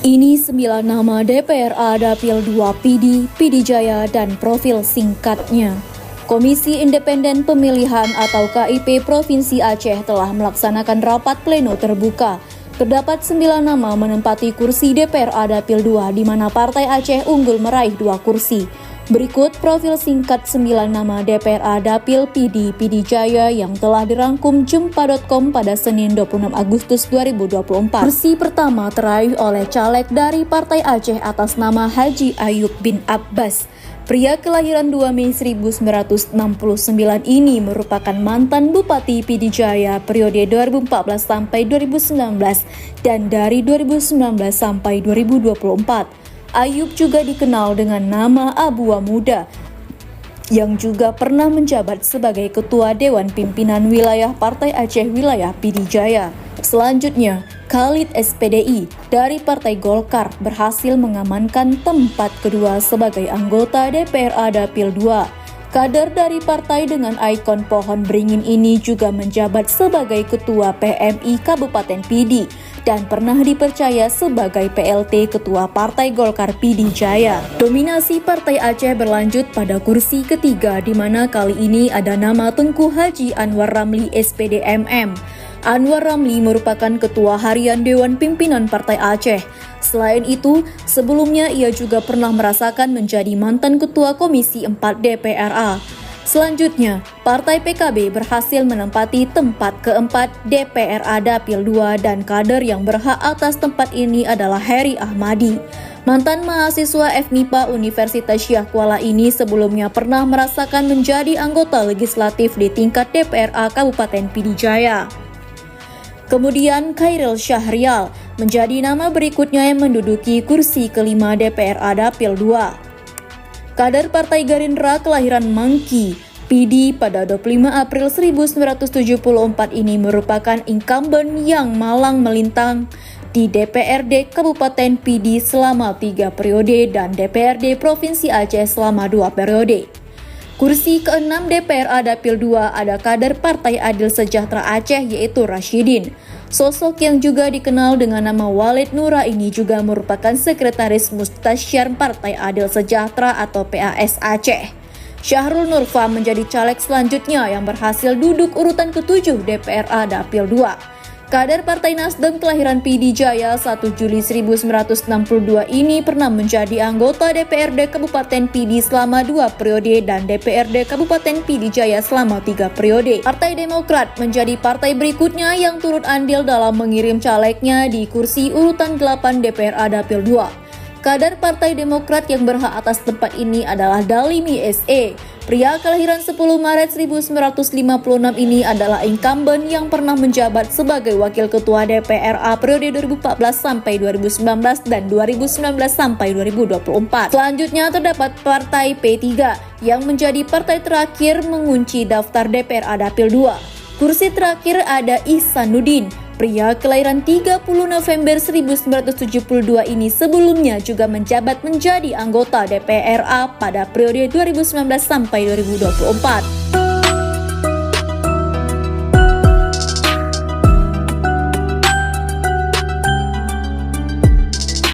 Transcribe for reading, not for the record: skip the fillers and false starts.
Ini 9 nama DPRA Dapil 2 PD Jaya dan profil singkatnya. Komisi Independen Pemilihan atau KIP Provinsi Aceh telah melaksanakan rapat pleno terbuka. Terdapat 9 nama menempati kursi DPRA Dapil 2 di mana Partai Aceh unggul meraih 2 kursi. Berikut profil singkat 9 nama DPRA Dapil PD Jaya yang telah dirangkum jempa.com pada Senin 26 Agustus 2024. Kursi pertama teraih oleh caleg dari Partai Aceh atas nama Haji Ayub bin Abbas. Pria kelahiran 2 Mei 1969 ini merupakan mantan Bupati PD Jaya periode 2014 sampai 2019 dan dari 2019 sampai 2024. Ayub juga dikenal dengan nama Abu Muda yang juga pernah menjabat sebagai Ketua Dewan Pimpinan Wilayah Partai Aceh Wilayah PD Jaya. Selanjutnya, Khalid SPDI dari Partai Golkar berhasil mengamankan tempat kedua sebagai anggota DPRA Dapil 2. Kader dari partai dengan ikon pohon beringin ini juga menjabat sebagai Ketua PMI Kabupaten PD dan pernah dipercaya sebagai PLT Ketua Partai Golkar PD Jaya. Dominasi Partai Aceh berlanjut pada kursi ketiga di mana kali ini ada nama Tengku Haji Anwar Ramli SPD MM. Anwar Ramli merupakan Ketua Harian Dewan Pimpinan Partai Aceh. Selain itu, sebelumnya ia juga pernah merasakan menjadi mantan Ketua Komisi 4 DPRA. Selanjutnya, Partai PKB berhasil menempati tempat keempat DPRA Dapil 2 dan kader yang berhak atas tempat ini adalah Heri Ahmadi. Mantan mahasiswa FMIPA Universitas Syah Kuala ini sebelumnya pernah merasakan menjadi anggota legislatif di tingkat DPRA Kabupaten PD Jaya. Kemudian Khairil Syahrial menjadi nama berikutnya yang menduduki kursi kelima DPRA Dapil 2. Kader Partai Gerindra kelahiran Mangki, PD pada 25 April 1974 ini merupakan incumbent yang malang melintang di DPRD Kabupaten PD selama 3 periode dan DPRD Provinsi Aceh selama 2 periode. Kursi ke-6 DPRA Dapil 2 ada kader Partai Adil Sejahtera Aceh yaitu Rashidin. Sosok yang juga dikenal dengan nama Walid Nura ini juga merupakan Sekretaris Mustasyar Partai Adil Sejahtera atau PAS Aceh. Syahrul Nurfa menjadi caleg selanjutnya yang berhasil duduk urutan ke-7 DPRA Dapil 2. Kader Partai Nasdem kelahiran PD Jaya 1 Juli 1962 ini pernah menjadi anggota DPRD Kabupaten PD selama 2 periode dan DPRD Kabupaten PD Jaya selama 3 periode. Partai Demokrat menjadi partai berikutnya yang turut andil dalam mengirim calegnya di kursi urutan 8 DPRA Dapil 2. Kader Partai Demokrat yang berhak atas tempat ini adalah Dalimi SE. Pria kelahiran 10 Maret 1956 ini adalah incumbent yang pernah menjabat sebagai Wakil Ketua DPRA periode 2014 sampai 2019 dan 2019 sampai 2024. Selanjutnya terdapat Partai P3 yang menjadi partai terakhir mengunci daftar DPRA Dapil 2. Kursi terakhir ada Ihsanuddin. Pria kelahiran 30 November 1972 ini sebelumnya juga menjabat menjadi anggota DPRA pada periode 2019 sampai 2024.